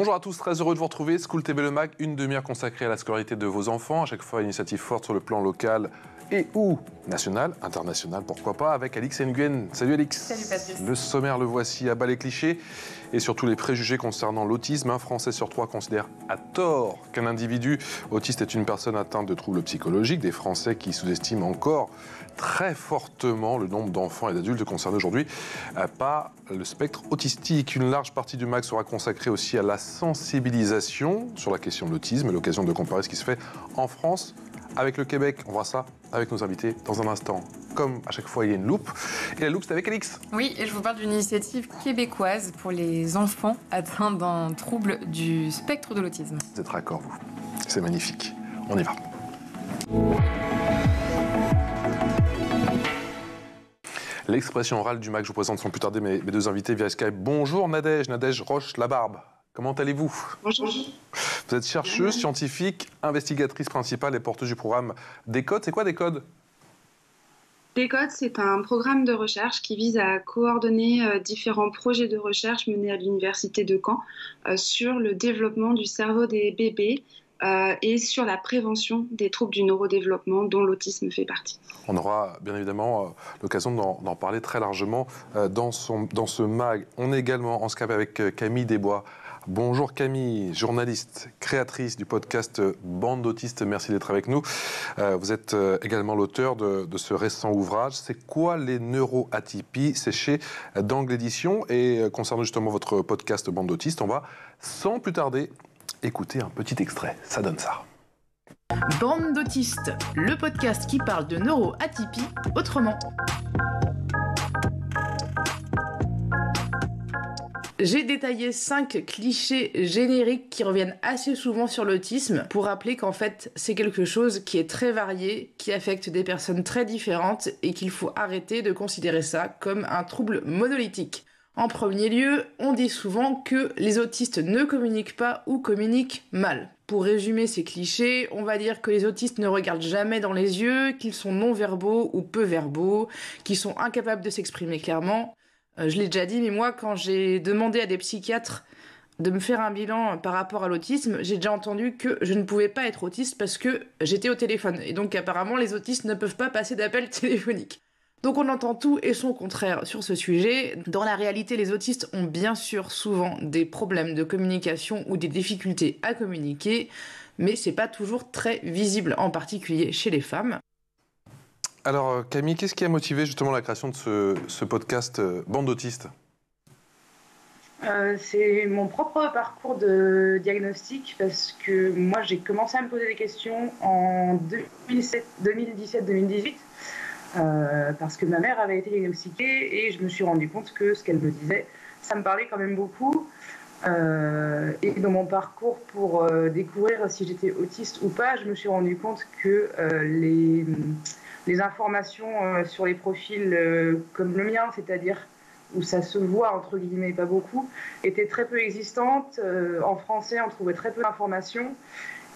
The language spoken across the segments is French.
Bonjour à tous, très heureux de vous retrouver. School TV Le Mag, une demi-heure consacrée à la scolarité de vos enfants. À chaque fois, une initiative forte sur le plan local et ou national, international, pourquoi pas, avec Alix Nguyen. Salut Alix. Salut Patrice. Le sommaire, le voici, à bas les clichés et surtout les préjugés concernant l'autisme. Un Français sur trois considère à tort qu'un individu autiste est une personne atteinte de troubles psychologiques. Des Français qui sous-estiment encore très fortement le nombre d'enfants et d'adultes concernés aujourd'hui par le spectre autistique. Une large partie du MAG sera consacrée aussi à la sensibilisation sur la question de l'autisme, l'occasion de comparer ce qui se fait en France avec le Québec. On voit ça avec nos invités dans un instant. Comme à chaque fois, il y a une loupe. Et la loupe, c'est avec Alix. Oui, et je vous parle d'une initiative québécoise pour les enfants atteints d'un trouble du spectre de l'autisme. Vous êtes raccord, vous. C'est magnifique. On y va. L'expression orale du MAG, je vous présente sans plus tarder mes deux invités via Skype. Bonjour Nadège Roche-Labarbe. Comment allez-vous? Bonjour. Vous êtes chercheuse, scientifique, investigatrice principale et porteuse du programme Décode. C'est quoi Décode? Décode, c'est un programme de recherche qui vise à coordonner différents projets de recherche menés à l'Université de Caen sur le développement du cerveau des bébés et sur la prévention des troubles du neurodéveloppement dont l'autisme fait partie. On aura bien évidemment l'occasion d'en parler très largement dans ce MAG. On est également en Skype avec Camille Desbois. Bonjour Camille, journaliste, créatrice du podcast Bande d'autistes, merci d'être avec nous. Vous êtes également l'auteur de ce récent ouvrage. C'est quoi les neuroatypies? C'est chez Dangle Édition. Et concernant justement votre podcast Bande d'autistes, on va sans plus tarder écouter un petit extrait. Ça donne ça. Bande d'autistes, le podcast qui parle de neuroatypie autrement. J'ai détaillé 5 clichés génériques qui reviennent assez souvent sur l'autisme pour rappeler qu'en fait c'est quelque chose qui est très varié, qui affecte des personnes très différentes et qu'il faut arrêter de considérer ça comme un trouble monolithique. En premier lieu, on dit souvent que les autistes ne communiquent pas ou communiquent mal. Pour résumer ces clichés, on va dire que les autistes ne regardent jamais dans les yeux, qu'ils sont non-verbaux ou peu verbaux, qu'ils sont incapables de s'exprimer clairement. Je l'ai déjà dit, mais moi, quand j'ai demandé à des psychiatres de me faire un bilan par rapport à l'autisme, j'ai déjà entendu que je ne pouvais pas être autiste parce que j'étais au téléphone. Et donc, apparemment, les autistes ne peuvent pas passer d'appels téléphoniques. Donc, on entend tout et son contraire sur ce sujet. Dans la réalité, les autistes ont bien sûr souvent des problèmes de communication ou des difficultés à communiquer, mais c'est pas toujours très visible, en particulier chez les femmes. Alors Camille, qu'est-ce qui a motivé justement la création de ce podcast Bande d'autistes? C'est mon propre parcours de diagnostic parce que moi j'ai commencé à me poser des questions en 2017-2018 parce que ma mère avait été diagnostiquée et je me suis rendu compte que ce qu'elle me disait, ça me parlait quand même beaucoup. Et dans mon parcours pour découvrir si j'étais autiste ou pas, je me suis rendu compte que les informations sur les profils comme le mien, c'est-à-dire où ça se voit entre guillemets pas beaucoup, étaient très peu existantes. En français, on trouvait très peu d'informations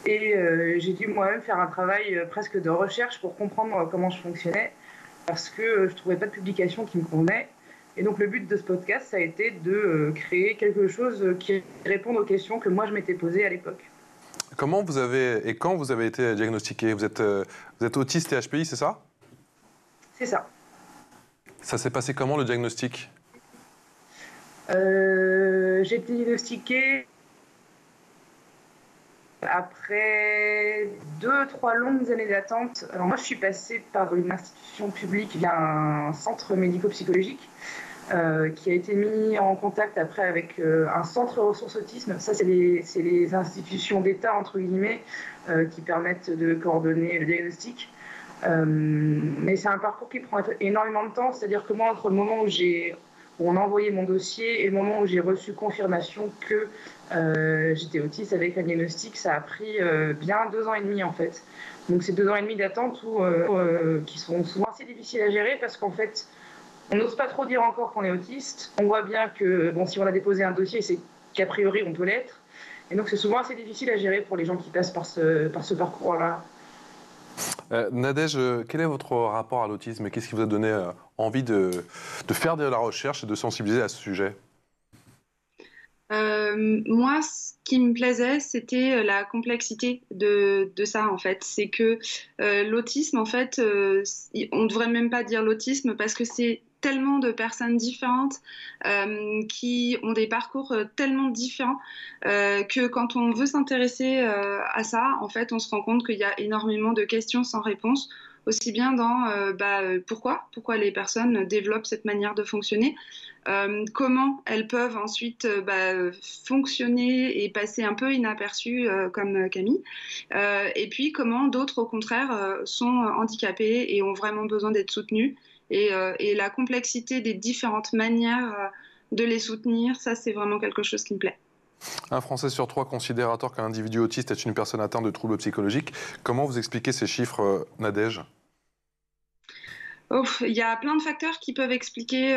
et j'ai dû moi-même faire un travail presque de recherche pour comprendre comment je fonctionnais parce que je trouvais pas de publication qui me convenait. Et donc le but de ce podcast, ça a été de créer quelque chose qui réponde aux questions que moi je m'étais posées à l'époque. Comment vous avez et quand vous avez été diagnostiqué? Vous êtes autiste et HPI, c'est ça? C'est ça. Ça s'est passé comment le diagnostic? J'ai été diagnostiquée après 2-3 longues années d'attente. Alors moi, je suis passée par une institution publique via un centre médico-psychologique qui a été mis en contact après avec un centre ressources autisme. Ça, c'est les institutions d'État, entre guillemets, qui permettent de coordonner le diagnostic. Mais c'est un parcours qui prend énormément de temps. C'est-à-dire que moi, entre le moment où on a envoyé mon dossier et le moment où j'ai reçu confirmation que j'étais autiste avec un diagnostic, ça a pris bien 2 ans et demi en fait. Donc c'est 2 ans et demi d'attente qui sont souvent assez difficiles à gérer parce qu'en fait, on n'ose pas trop dire encore qu'on est autiste. On voit bien que si on a déposé un dossier, c'est qu'a priori on peut l'être. Et donc c'est souvent assez difficile à gérer pour les gens qui passent par ce parcours-là. Nadège, quel est votre rapport à l'autisme? Qu'est-ce qui vous a donné envie de faire de la recherche et de sensibiliser à ce sujet? Moi, ce qui me plaisait, c'était la complexité de ça, en fait. C'est que l'autisme, en fait, on ne devrait même pas dire l'autisme parce que c'est tellement de personnes différentes qui ont des parcours tellement différents que quand on veut s'intéresser à ça, en fait, on se rend compte qu'il y a énormément de questions sans réponse, aussi bien dans pourquoi les personnes développent cette manière de fonctionner, comment elles peuvent ensuite fonctionner et passer un peu inaperçues comme Camille, et puis comment d'autres au contraire sont handicapées et ont vraiment besoin d'être soutenues. Et la complexité des différentes manières de les soutenir, ça c'est vraiment quelque chose qui me plaît. Un Français sur 3 considère à tort qu'un individu autiste est une personne atteinte de troubles psychologiques. Comment vous expliquez ces chiffres, Nadège ? Il y a plein de facteurs qui peuvent expliquer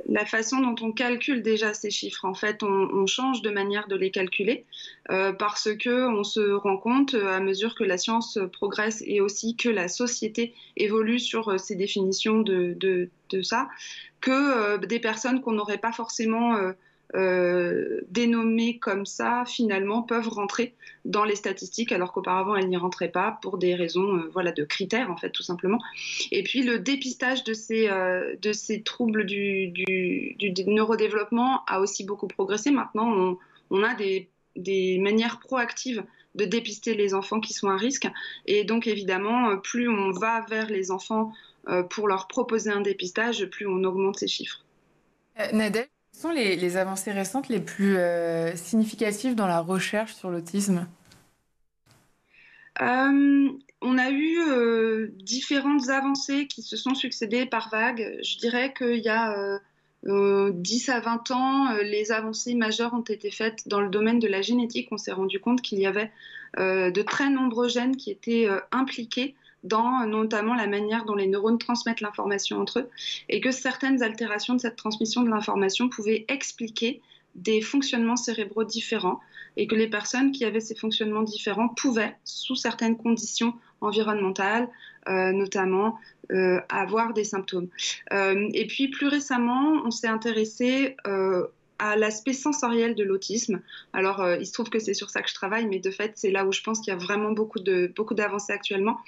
la façon dont on calcule déjà ces chiffres. En fait, on change de manière de les calculer parce qu'on se rend compte à mesure que la science progresse et aussi que la société évolue sur ces définitions de ça, que des personnes qu'on n'aurait pas forcément dénommées comme ça, finalement, peuvent rentrer dans les statistiques, alors qu'auparavant, elles n'y rentraient pas pour des raisons de critères, en fait, tout simplement. Et puis, le dépistage de ces troubles du neurodéveloppement a aussi beaucoup progressé. Maintenant, on a des manières proactives de dépister les enfants qui sont à risque. Et donc, évidemment, plus on va vers les enfants pour leur proposer un dépistage, plus on augmente ces chiffres. Nadège, quelles sont les avancées récentes les plus significatives dans la recherche sur l'autisme ? On a eu différentes avancées qui se sont succédées par vagues. Je dirais qu'il y a 10 à 20 ans, les avancées majeures ont été faites dans le domaine de la génétique. On s'est rendu compte qu'il y avait de très nombreux gènes qui étaient impliqués dans notamment la manière dont les neurones transmettent l'information entre eux, et que certaines altérations de cette transmission de l'information pouvaient expliquer des fonctionnements cérébraux différents, et que les personnes qui avaient ces fonctionnements différents pouvaient, sous certaines conditions environnementales, notamment, avoir des symptômes. Et puis plus récemment, on s'est intéressé à l'aspect sensoriel de l'autisme. Alors, il se trouve que c'est sur ça que je travaille, mais de fait, c'est là où je pense qu'il y a vraiment beaucoup d'avancées actuellement.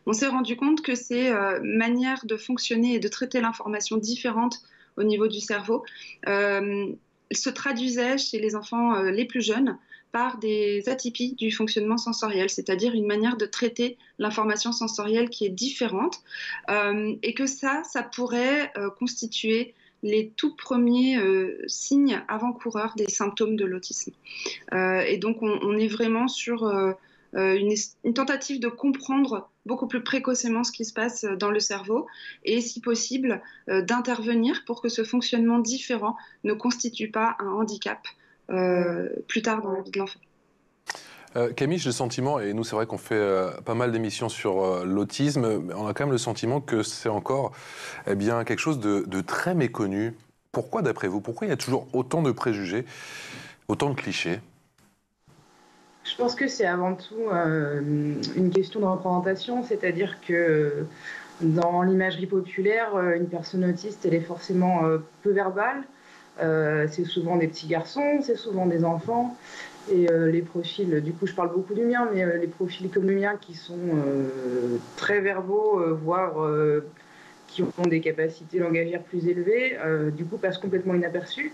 On s'est rendu compte que ces manières de fonctionner et de traiter l'information différentes au niveau du cerveau se traduisaient chez les enfants les plus jeunes par des atypies du fonctionnement sensoriel, c'est-à-dire une manière de traiter l'information sensorielle qui est différente, et que ça pourrait constituer les tout premiers signes avant-coureurs des symptômes de l'autisme. Et donc on est vraiment sur une tentative de comprendre beaucoup plus précocement ce qui se passe dans le cerveau et, si possible, d'intervenir pour que ce fonctionnement différent ne constitue pas un handicap plus tard dans la vie de l'enfant. Camille, j'ai le sentiment, et nous c'est vrai qu'on fait pas mal d'émissions sur l'autisme, mais on a quand même le sentiment que c'est encore quelque chose de très méconnu. Pourquoi d'après vous? Pourquoi il y a toujours autant de préjugés, autant de clichés? Je pense que c'est avant tout une question de représentation, c'est-à-dire que dans l'imagerie populaire, une personne autiste, elle est forcément peu verbale. C'est souvent des petits garçons, c'est souvent des enfants. Et les profils, du coup je parle beaucoup du mien, mais les profils comme le mien qui sont très verbaux, voire qui ont des capacités langagières plus élevées, du coup passent complètement inaperçus.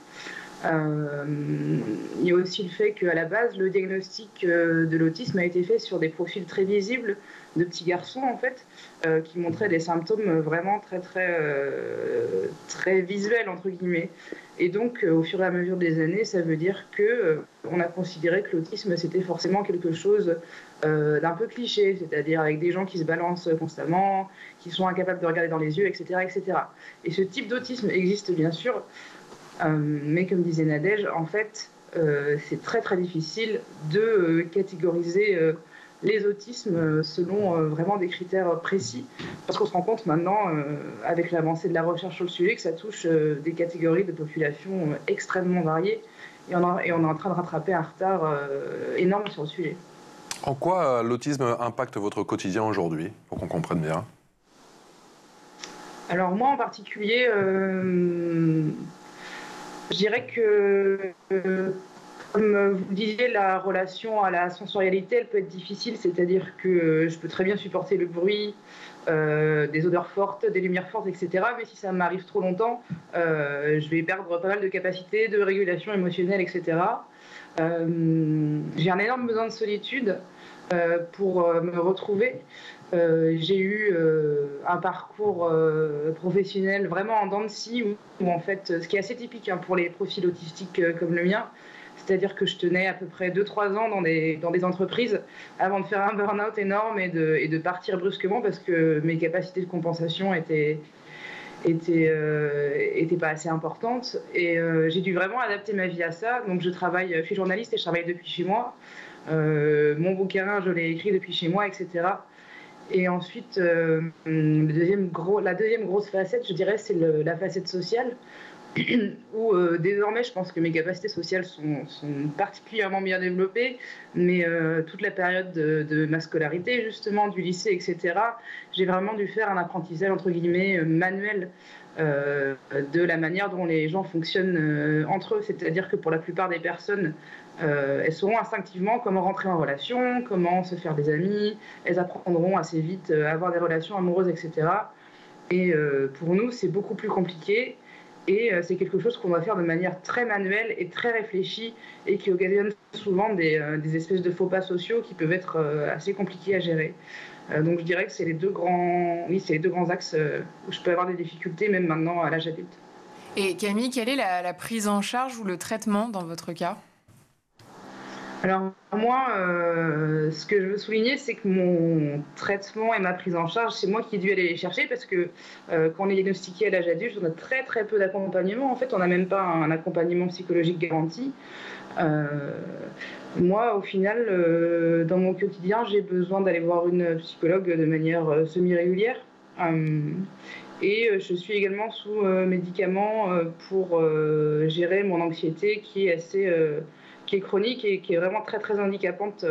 Il y a aussi le fait qu'à la base, le diagnostic de l'autisme a été fait sur des profils très visibles de petits garçons, en fait, qui montraient des symptômes vraiment très visuels, entre guillemets. Et donc, au fur et à mesure des années, ça veut dire qu'on a considéré que l'autisme, c'était forcément quelque chose d'un peu cliché, c'est-à-dire avec des gens qui se balancent constamment, qui sont incapables de regarder dans les yeux, etc., etc. Et ce type d'autisme existe, bien sûr, mais comme disait Nadège, en fait, c'est très très difficile de catégoriser les autismes selon vraiment des critères précis, parce qu'on se rend compte maintenant, avec l'avancée de la recherche sur le sujet, que ça touche des catégories de population extrêmement variées, et on est en train de rattraper un retard énorme sur le sujet. En quoi l'autisme impacte votre quotidien aujourd'hui, pour qu'on comprenne bien? Je dirais que, comme vous le disiez, la relation à la sensorialité, elle peut être difficile, c'est-à-dire que je peux très bien supporter le bruit, des odeurs fortes, des lumières fortes, etc. Mais si ça m'arrive trop longtemps, je vais perdre pas mal de capacités de régulation émotionnelle, etc. J'ai un énorme besoin de solitude pour me retrouver. J'ai eu un parcours professionnel vraiment en dents de scie où en fait, ce qui est assez typique pour les profils autistiques comme le mien, c'est-à-dire que je tenais à peu près 2-3 ans dans des entreprises avant de faire un burn-out énorme et de partir brusquement parce que mes capacités de compensation étaient pas assez importantes. Et j'ai dû vraiment adapter ma vie à ça. Donc je suis journaliste et je travaille depuis chez moi. Mon bouquin, je l'ai écrit depuis chez moi, etc. Et ensuite, la deuxième grosse facette, je dirais, c'est la facette sociale, où désormais, je pense que mes capacités sociales sont particulièrement bien développées, mais toute la période de ma scolarité, justement, du lycée, etc., j'ai vraiment dû faire un apprentissage, entre guillemets, manuel de la manière dont les gens fonctionnent entre eux. C'est-à-dire que pour la plupart des personnes, elles sauront instinctivement comment rentrer en relation, comment se faire des amis, elles apprendront assez vite à avoir des relations amoureuses, etc. Et pour nous, c'est beaucoup plus compliqué. Et c'est quelque chose qu'on doit faire de manière très manuelle et très réfléchie et qui occasionne souvent des espèces de faux pas sociaux qui peuvent être assez compliqués à gérer. Donc je dirais que c'est les deux grands axes où je peux avoir des difficultés même maintenant à l'âge adulte. Et Camille, quelle est la prise en charge ou le traitement dans votre cas ? Alors moi, ce que je veux souligner, c'est que mon traitement et ma prise en charge, c'est moi qui ai dû aller les chercher parce que quand on est diagnostiqué à l'âge adulte, on a très très peu d'accompagnement. En fait, on n'a même pas un accompagnement psychologique garanti. Moi, au final, dans mon quotidien, j'ai besoin d'aller voir une psychologue de manière semi-régulière. Et je suis également sous médicaments pour gérer mon anxiété qui est chronique et qui est vraiment très très handicapante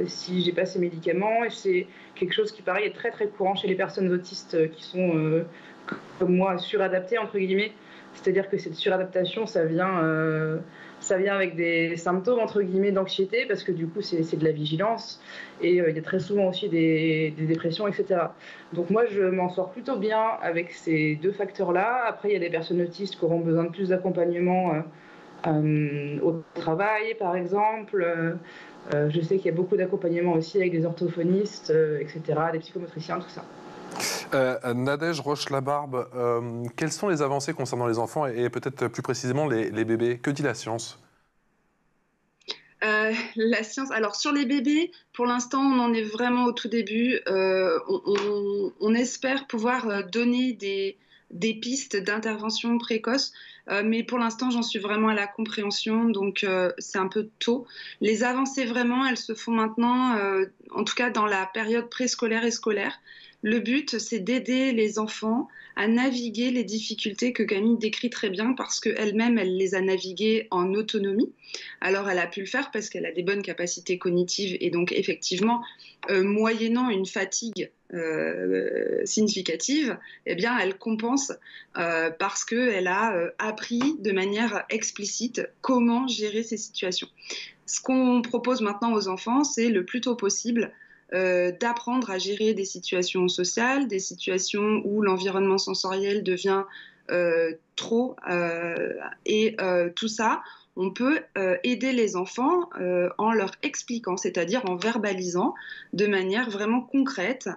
si j'ai pas ces médicaments. Et c'est quelque chose qui, pareil, est très très courant chez les personnes autistes qui sont, comme moi, suradaptées, entre guillemets. C'est-à-dire que cette suradaptation, ça vient avec des symptômes, entre guillemets, d'anxiété, parce que du coup, c'est de la vigilance. Et il y a très souvent aussi des dépressions, etc. Donc moi, je m'en sors plutôt bien avec ces deux facteurs-là. Après, il y a des personnes autistes qui auront besoin de plus d'accompagnement au travail, par exemple. Je sais qu'il y a beaucoup d'accompagnement aussi avec des orthophonistes, etc., des psychomotriciens, tout ça. Nadège Roche-Labarbe, quelles sont les avancées concernant les enfants et peut-être plus précisément les bébés ? Que dit la science ? La science, alors sur les bébés, pour l'instant, on en est vraiment au tout début. On espère pouvoir donner des pistes d'intervention précoce, mais pour l'instant, j'en suis vraiment à la compréhension, donc c'est un peu tôt. Les avancées, vraiment, elles se font maintenant, en tout cas dans la période préscolaire et scolaire. Le but, c'est d'aider les enfants à naviguer les difficultés que Camille décrit très bien parce qu'elle-même, elle les a naviguées en autonomie. Alors, elle a pu le faire parce qu'elle a des bonnes capacités cognitives et donc, effectivement, moyennant une fatigue significative, eh bien, elle compense parce qu'elle a appris de manière explicite comment gérer ces situations. Ce qu'on propose maintenant aux enfants, c'est le plus tôt possible d'apprendre à gérer des situations sociales, des situations où l'environnement sensoriel devient trop et tout ça, on peut aider les enfants en leur expliquant, c'est-à-dire en verbalisant de manière vraiment concrète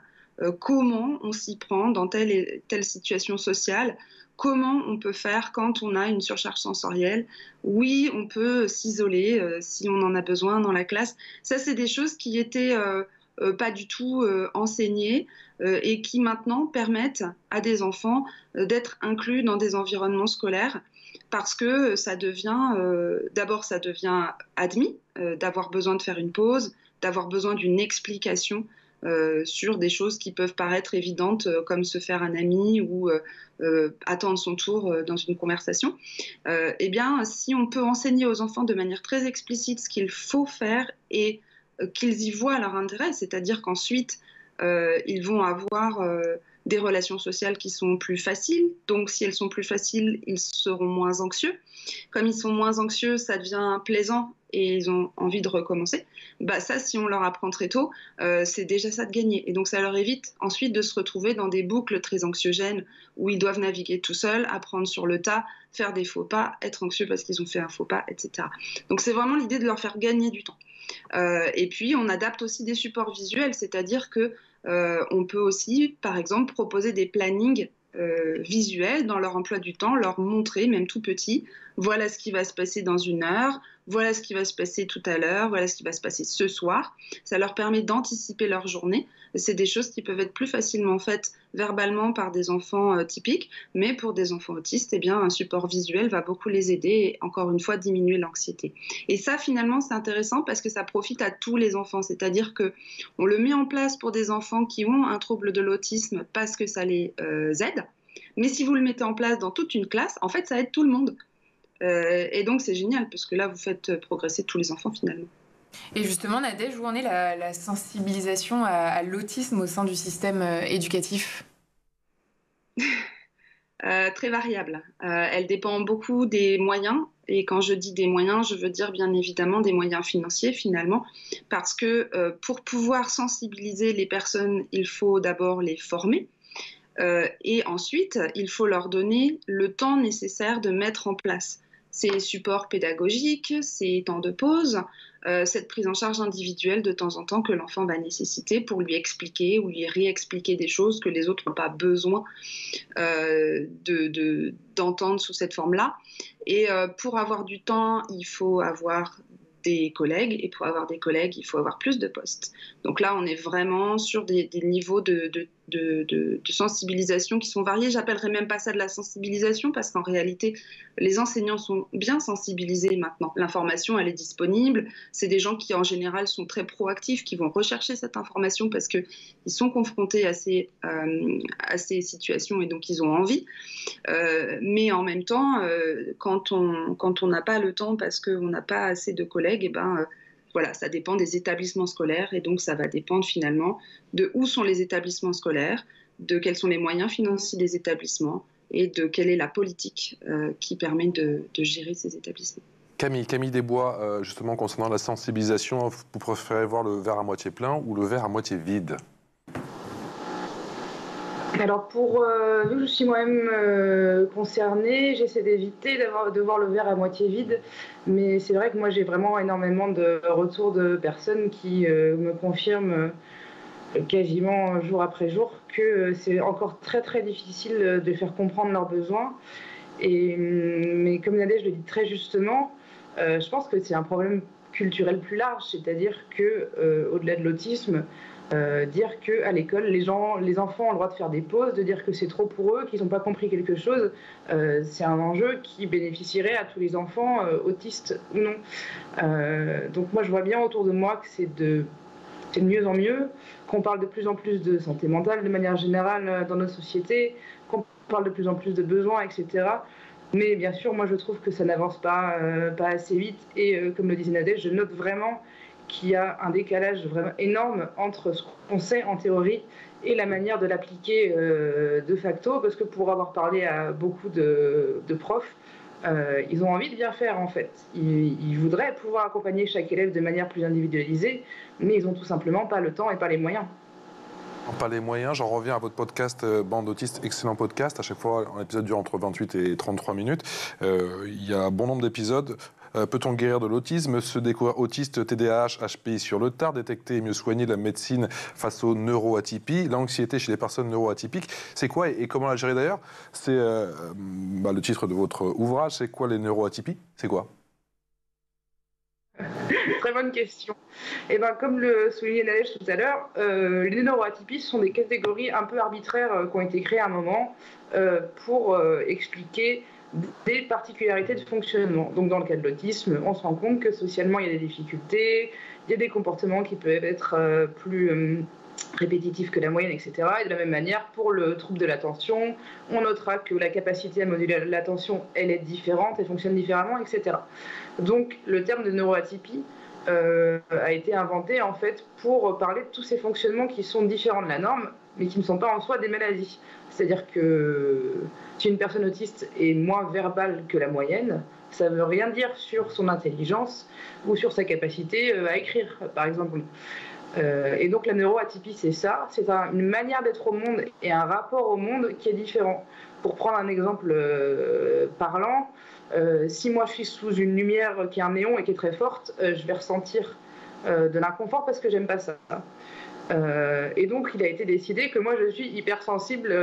comment on s'y prend dans telle et telle situation sociale, comment on peut faire quand on a une surcharge sensorielle. Oui, on peut s'isoler si on en a besoin dans la classe. Ça, c'est des choses qui étaient pas du tout enseignées et qui maintenant permettent à des enfants d'être inclus dans des environnements scolaires parce que ça devient, d'abord ça devient admis d'avoir besoin de faire une pause, d'avoir besoin d'une explication sur des choses qui peuvent paraître évidentes comme se faire un ami ou attendre son tour dans une conversation. Eh bien, si on peut enseigner aux enfants de manière très explicite ce qu'il faut faire et qu'ils y voient leur intérêt, c'est-à-dire qu'ensuite ils vont avoir des relations sociales qui sont plus faciles. Donc, si elles sont plus faciles, ils seront moins anxieux. Comme ils sont moins anxieux, ça devient plaisant et ils ont envie de recommencer. Bah ça, si on leur apprend très tôt, c'est déjà ça de gagner. Et donc, ça leur évite ensuite de se retrouver dans des boucles très anxiogènes où ils doivent naviguer tout seuls, apprendre sur le tas, faire des faux pas, être anxieux parce qu'ils ont fait un faux pas, etc. Donc, c'est vraiment l'idée de leur faire gagner du temps. Et puis, on adapte aussi des supports visuels, c'est-à-dire que on peut aussi, par exemple, proposer des plannings visuels dans leur emploi du temps, leur montrer, même tout petit, voilà ce qui va se passer dans 1 heure, voilà ce qui va se passer tout à l'heure, voilà ce qui va se passer ce soir. Ça leur permet d'anticiper leur journée. C'est des choses qui peuvent être plus facilement faites verbalement par des enfants typiques, mais pour des enfants autistes, eh bien, un support visuel va beaucoup les aider et, encore une fois, diminuer l'anxiété. Et ça, finalement, c'est intéressant parce que ça profite à tous les enfants. C'est-à-dire qu'on le met en place pour des enfants qui ont un trouble de l'autisme parce que ça les aide. Mais si vous le mettez en place dans toute une classe, en fait, ça aide tout le monde. Et donc, c'est génial parce que là, vous faites progresser tous les enfants, finalement. Et justement, Nadège, où en est la sensibilisation à l'autisme au sein du système éducatif ? Très variable. Elle dépend beaucoup des moyens. Et quand je dis des moyens, je veux dire bien évidemment des moyens financiers finalement. Parce que pour pouvoir sensibiliser les personnes, il faut d'abord les former. Et ensuite, il faut leur donner le temps nécessaire de mettre en place ces supports pédagogiques, ces temps de pause, cette prise en charge individuelle de temps en temps que l'enfant va nécessiter pour lui expliquer ou lui réexpliquer des choses que les autres n'ont pas besoin d'entendre sous cette forme-là. Et pour avoir du temps, il faut avoir des collègues, et pour avoir des collègues, il faut avoir plus de postes. Donc là, on est vraiment sur des niveaux de sensibilisation qui sont variés. J'appellerais même pas ça de la sensibilisation parce qu'en réalité, les enseignants sont bien sensibilisés maintenant. L'information, elle est disponible. C'est des gens qui, en général, sont très proactifs, qui vont rechercher cette information parce qu'ils sont confrontés à ces situations et donc ils ont envie. Mais en même temps, quand on n'a pas le temps parce qu'on n'a pas assez de collègues, eh ben, voilà, ça dépend des établissements scolaires et donc ça va dépendre finalement de où sont les établissements scolaires, de quels sont les moyens financiers des établissements et de quelle est la politique qui permet de gérer ces établissements. Camille Desbois, justement concernant la sensibilisation, vous préférez voir le verre à moitié plein ou le verre à moitié vide ? Alors vu que je suis moi-même concernée, j'essaie d'éviter de voir le verre à moitié vide, mais c'est vrai que moi j'ai vraiment énormément de retours de personnes qui me confirment quasiment jour après jour que c'est encore très très difficile de faire comprendre leurs besoins. Mais comme Nadège le dit très justement, je pense que c'est un problème culturel plus large, c'est-à-dire que au-delà de l'autisme, dire qu'à l'école, les enfants ont le droit de faire des pauses, de dire que c'est trop pour eux, qu'ils n'ont pas compris quelque chose, c'est un enjeu qui bénéficierait à tous les enfants, autistes ou non. Donc moi, je vois bien autour de moi que c'est de mieux en mieux, qu'on parle de plus en plus de santé mentale de manière générale dans notre société, qu'on parle de plus en plus de besoins, etc. Mais bien sûr, moi, je trouve que ça n'avance pas assez vite. Et comme le disait Nadège, je note vraiment qu'il y a un décalage vraiment énorme entre ce qu'on sait en théorie et la manière de l'appliquer de facto, parce que pour avoir parlé à beaucoup de profs, ils ont envie de bien faire en fait. Ils voudraient pouvoir accompagner chaque élève de manière plus individualisée, mais ils n'ont tout simplement pas le temps et pas les moyens. Pas les moyens, j'en reviens à votre podcast Bande d'autistes, excellent podcast. À chaque fois, un épisode dure entre 28 et 33 minutes. Il y a un bon nombre d'épisodes. Peut-on guérir de l'autisme, se découvrir autiste, TDAH, HPI sur le tard, détecter et mieux soigner la médecine face aux neuroatypies, l'anxiété chez les personnes neuroatypiques, c'est quoi et comment la gérer d'ailleurs ? C'est le titre de votre ouvrage, c'est quoi les neuroatypies ? C'est quoi ? Très bonne question. Et ben, comme le soulignait Nadège tout à l'heure, les neuroatypies sont des catégories un peu arbitraires qui ont été créées à un moment pour expliquer des particularités de fonctionnement. Donc dans le cas de l'autisme, on se rend compte que socialement il y a des difficultés, il y a des comportements qui peuvent être plus répétitifs que la moyenne, etc. Et de la même manière, pour le trouble de l'attention, on notera que la capacité à moduler l'attention, elle est différente, elle fonctionne différemment, etc. Donc le terme de neuroatypie a été inventé en fait pour parler de tous ces fonctionnements qui sont différents de la norme, mais qui ne sont pas en soi des maladies. C'est-à-dire que si une personne autiste est moins verbale que la moyenne, ça ne veut rien dire sur son intelligence ou sur sa capacité à écrire, par exemple. Et donc la neuroatypie, c'est ça, c'est une manière d'être au monde et un rapport au monde qui est différent. Pour prendre un exemple parlant, si moi je suis sous une lumière qui est un néon et qui est très forte, je vais ressentir de l'inconfort parce que j'aime pas ça. Et donc il a été décidé que moi je suis hypersensible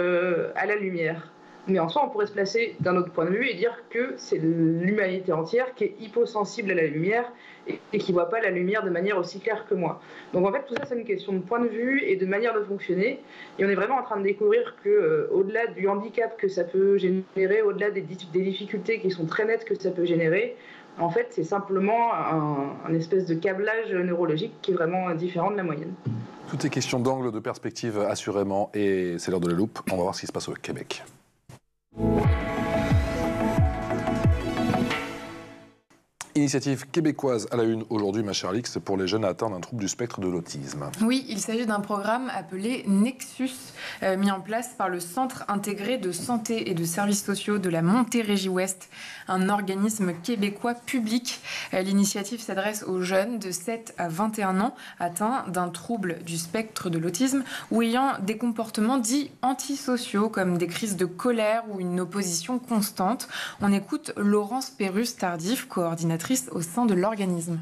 à la lumière. Mais en soi, on pourrait se placer d'un autre point de vue et dire que c'est l'humanité entière qui est hyposensible à la lumière et qui ne voit pas la lumière de manière aussi claire que moi. Donc en fait, tout ça, c'est une question de point de vue et de manière de fonctionner. Et on est vraiment en train de découvrir qu'au-delà du handicap que ça peut générer, au-delà des difficultés qui sont très nettes que ça peut générer, en fait, c'est simplement un espèce de câblage neurologique qui est vraiment différent de la moyenne. Tout est question d'angle, de perspective, assurément. Et c'est l'heure de la loupe. On va voir ce qui se passe au Québec. Initiative québécoise à la une aujourd'hui, ma chère Alix, pour les jeunes atteints d'un trouble du spectre de l'autisme. Oui, il s'agit d'un programme appelé Nexus, mis en place par le Centre intégré de santé et de services sociaux de la Montérégie-Ouest, un organisme québécois public. L'initiative s'adresse aux jeunes de 7 à 21 ans atteints d'un trouble du spectre de l'autisme ou ayant des comportements dits antisociaux, comme des crises de colère ou une opposition constante. On écoute Laurence Pérusse-Tardif, coordinatrice au sein de l'organisme.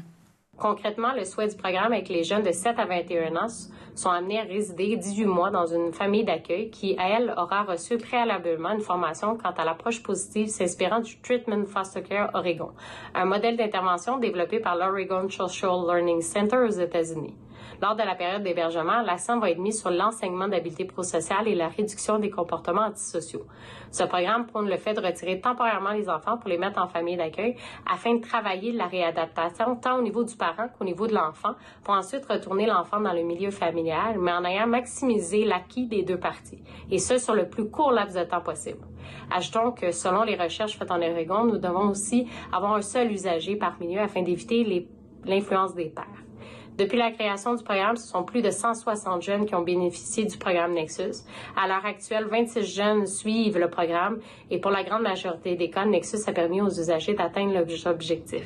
Concrètement, le souhait du programme est que les jeunes de 7 à 21 ans sont amenés à résider 18 mois dans une famille d'accueil qui, à elle, aura reçu préalablement une formation quant à l'approche positive s'inspirant du Treatment Foster Care Oregon, un modèle d'intervention développé par l'Oregon Social Learning Center aux États-Unis. Lors de la période d'hébergement, l'accent va être mis sur l'enseignement d'habiletés prosociales et la réduction des comportements antisociaux. Ce programme prône le fait de retirer temporairement les enfants pour les mettre en famille d'accueil afin de travailler la réadaptation tant au niveau du parent qu'au niveau de l'enfant pour ensuite retourner l'enfant dans le milieu familial, mais en ayant maximisé l'acquis des deux parties, et ce sur le plus court laps de temps possible. Ajoutons que selon les recherches faites en Oregon, nous devons aussi avoir un seul usager par milieu afin d'éviter l'influence des pairs. Depuis la création du programme, ce sont plus de 160 jeunes qui ont bénéficié du programme Nexus. À l'heure actuelle, 26 jeunes suivent le programme et pour la grande majorité des cas, Nexus a permis aux usagers d'atteindre l'objectif.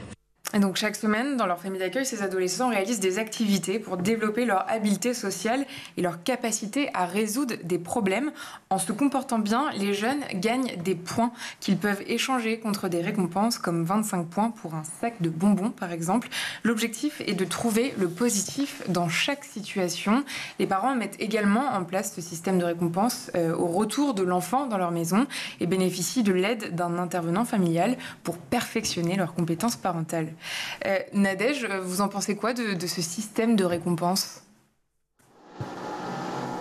Et donc chaque semaine, dans leur famille d'accueil, ces adolescents réalisent des activités pour développer leur habileté sociale et leur capacité à résoudre des problèmes. En se comportant bien, les jeunes gagnent des points qu'ils peuvent échanger contre des récompenses comme 25 points pour un sac de bonbons par exemple. L'objectif est de trouver le positif dans chaque situation. Les parents mettent également en place ce système de récompense au retour de l'enfant dans leur maison et bénéficient de l'aide d'un intervenant familial pour perfectionner leurs compétences parentales. Nadège, vous en pensez quoi de ce système de récompense ?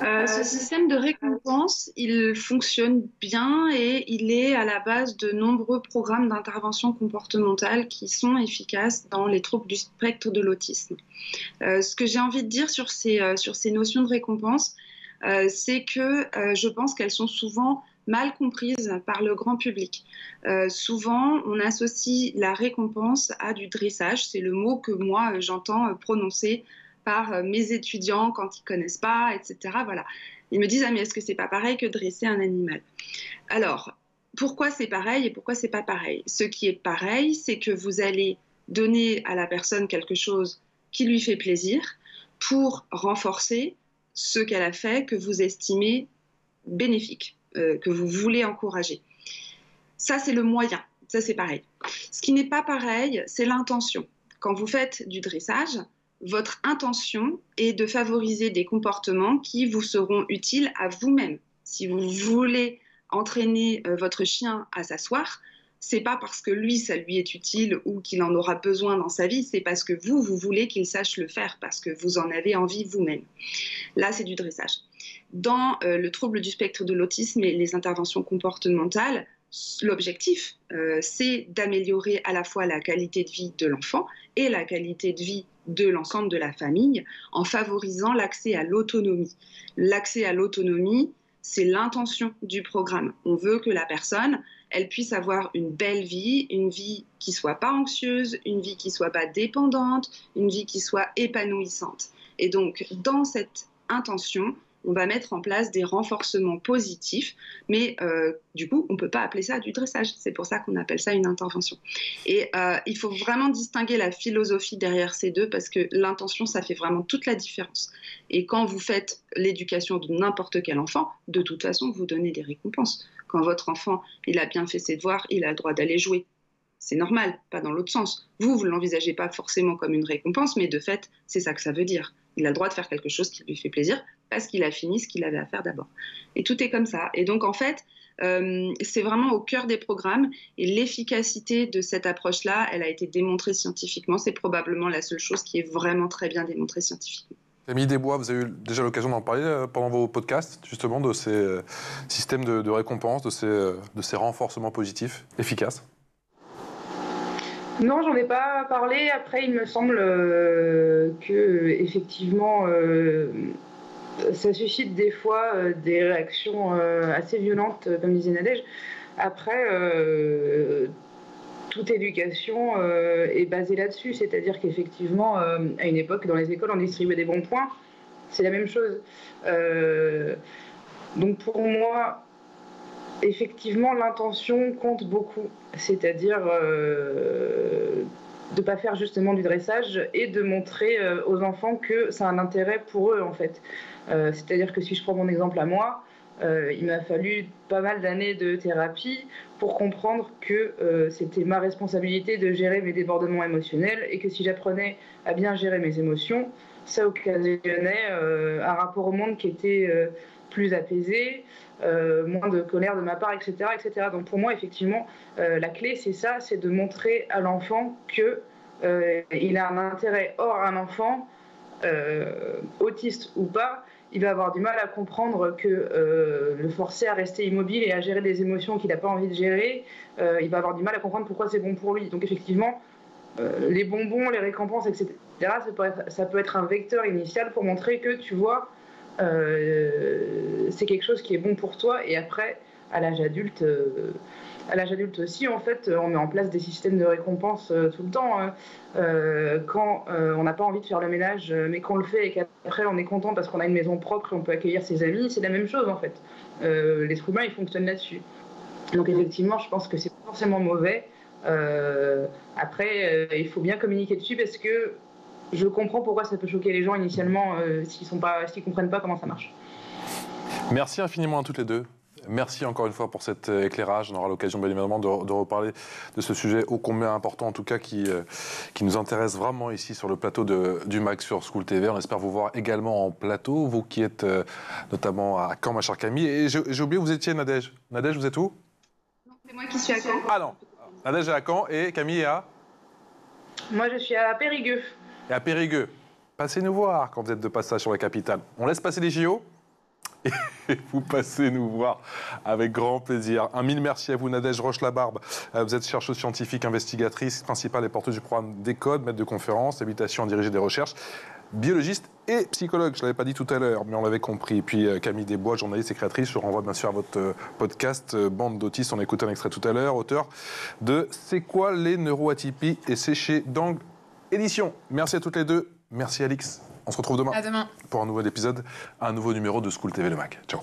Ce système de récompense, il fonctionne bien et il est à la base de nombreux programmes d'intervention comportementale qui sont efficaces dans les troubles du spectre de l'autisme. Ce que j'ai envie de dire sur ces notions de récompense, c'est que je pense qu'elles sont souvent mal comprises par le grand public. Souvent, on associe la récompense à du dressage. C'est le mot que moi, j'entends prononcer par mes étudiants quand ils ne connaissent pas, etc. Voilà. Ils me disent « Ah, mais est-ce que ce n'est pas pareil que dresser un animal ?» Alors, pourquoi c'est pareil et pourquoi ce n'est pas pareil ? Ce qui est pareil, c'est que vous allez donner à la personne quelque chose qui lui fait plaisir pour renforcer ce qu'elle a fait que vous estimez bénéfique, que vous voulez encourager. Ça, c'est le moyen. Ça, c'est pareil. Ce qui n'est pas pareil, c'est l'intention. Quand vous faites du dressage, votre intention est de favoriser des comportements qui vous seront utiles à vous-même. Si vous voulez entraîner votre chien à s'asseoir, c'est pas parce que lui, ça lui est utile ou qu'il en aura besoin dans sa vie, c'est parce que vous voulez qu'il sache le faire, parce que vous en avez envie vous-même. Là, c'est du dressage. Dans le trouble du spectre de l'autisme et les interventions comportementales, l'objectif, c'est d'améliorer à la fois la qualité de vie de l'enfant et la qualité de vie de l'ensemble de la famille en favorisant l'accès à l'autonomie. L'accès à l'autonomie, c'est l'intention du programme. On veut que la personne, elle puisse avoir une belle vie, une vie qui ne soit pas anxieuse, une vie qui ne soit pas dépendante, une vie qui soit épanouissante. Et donc, dans cette intention, on va mettre en place des renforcements positifs, mais du coup, on ne peut pas appeler ça du dressage. C'est pour ça qu'on appelle ça une intervention. Et il faut vraiment distinguer la philosophie derrière ces deux, parce que l'intention, ça fait vraiment toute la différence. Et quand vous faites l'éducation de n'importe quel enfant, de toute façon, vous donnez des récompenses. Quand votre enfant, il a bien fait ses devoirs, il a le droit d'aller jouer. C'est normal, pas dans l'autre sens. Vous ne l'envisagez pas forcément comme une récompense, mais de fait, c'est ça que ça veut dire. Il a le droit de faire quelque chose qui lui fait plaisir parce qu'il a fini ce qu'il avait à faire d'abord. Et tout est comme ça. Et donc, en fait, c'est vraiment au cœur des programmes. Et l'efficacité de cette approche-là, elle a été démontrée scientifiquement. C'est probablement la seule chose qui est vraiment très bien démontrée scientifiquement. Camille Desbois, vous avez eu déjà l'occasion d'en parler pendant vos podcasts, justement, de ces systèmes de récompense, de ces renforcements positifs efficaces? Non, j'en ai pas parlé. Après, il me semble que effectivement, ça suscite des fois des réactions assez violentes, comme disait Nadège. Après, toute éducation est basée là-dessus, c'est-à-dire qu'effectivement, à une époque, dans les écoles, on distribuait des bons points. C'est la même chose. Donc pour moi, effectivement, l'intention compte beaucoup, c'est-à-dire de ne pas faire justement du dressage et de montrer aux enfants que ça a un intérêt pour eux, en fait. C'est-à-dire que si je prends mon exemple à moi, il m'a fallu pas mal d'années de thérapie pour comprendre que c'était ma responsabilité de gérer mes débordements émotionnels et que si j'apprenais à bien gérer mes émotions, ça occasionnait un rapport au monde qui était plus apaisé, moins de colère de ma part, etc., etc. Donc pour moi, effectivement, la clé, c'est ça, c'est de montrer à l'enfant qu'il a un intérêt. Or, un enfant, autiste ou pas, il va avoir du mal à comprendre que le forcer à rester immobile et à gérer des émotions qu'il n'a pas envie de gérer, il va avoir du mal à comprendre pourquoi c'est bon pour lui. Donc effectivement, les bonbons, les récompenses, etc., ça peut être un vecteur initial pour montrer que, tu vois, c'est quelque chose qui est bon pour toi. Et après, à l'âge adulte aussi, en fait, on met en place des systèmes de récompense tout le temps. Quand on n'a pas envie de faire le ménage, mais qu'on le fait et qu'après on est content parce qu'on a une maison propre et on peut accueillir ses amis, c'est la même chose en fait. L'être humain, il fonctionne là-dessus. Donc effectivement, je pense que c'est pas forcément mauvais. Après, il faut bien communiquer dessus parce que je comprends pourquoi ça peut choquer les gens initialement s'ils ne comprennent pas comment ça marche. Merci infiniment à toutes les deux. Merci encore une fois pour cet éclairage. On aura l'occasion bien évidemment de reparler de ce sujet ô combien important, en tout cas qui nous intéresse vraiment ici sur le plateau du MAC sur School TV. On espère vous voir également en plateau, vous qui êtes notamment à Caen, ma chère Camille. Et j'ai oublié, vous étiez Nadège. Nadège, vous êtes où? Non, c'est moi qui suis à Caen. Ah non, Nadège est à Caen et Camille est à? Moi, je suis à Périgueux. Et à Périgueux. Passez nous voir quand vous êtes de passage sur la capitale. On laisse passer les JO et vous passez nous voir avec grand plaisir. Un mille merci à vous, Nadège Roche-Labarbe. Vous êtes chercheuse scientifique, investigatrice principale et porteuse du programme Décode, maître de conférences, habilitation à diriger des recherches, biologiste et psychologue. Je ne l'avais pas dit tout à l'heure, mais on l'avait compris. Et puis Camille Desbois, journaliste et créatrice. Je renvoie bien sûr à votre podcast Bande d'autistes. On écoutait un extrait tout à l'heure. Auteur de C'est quoi les neuroatypies et c'est chez Dangle Édition. Merci à toutes les deux. Merci Alix. On se retrouve demain. À demain. Pour un nouvel épisode, un nouveau numéro de School TV Le Mac. Ciao.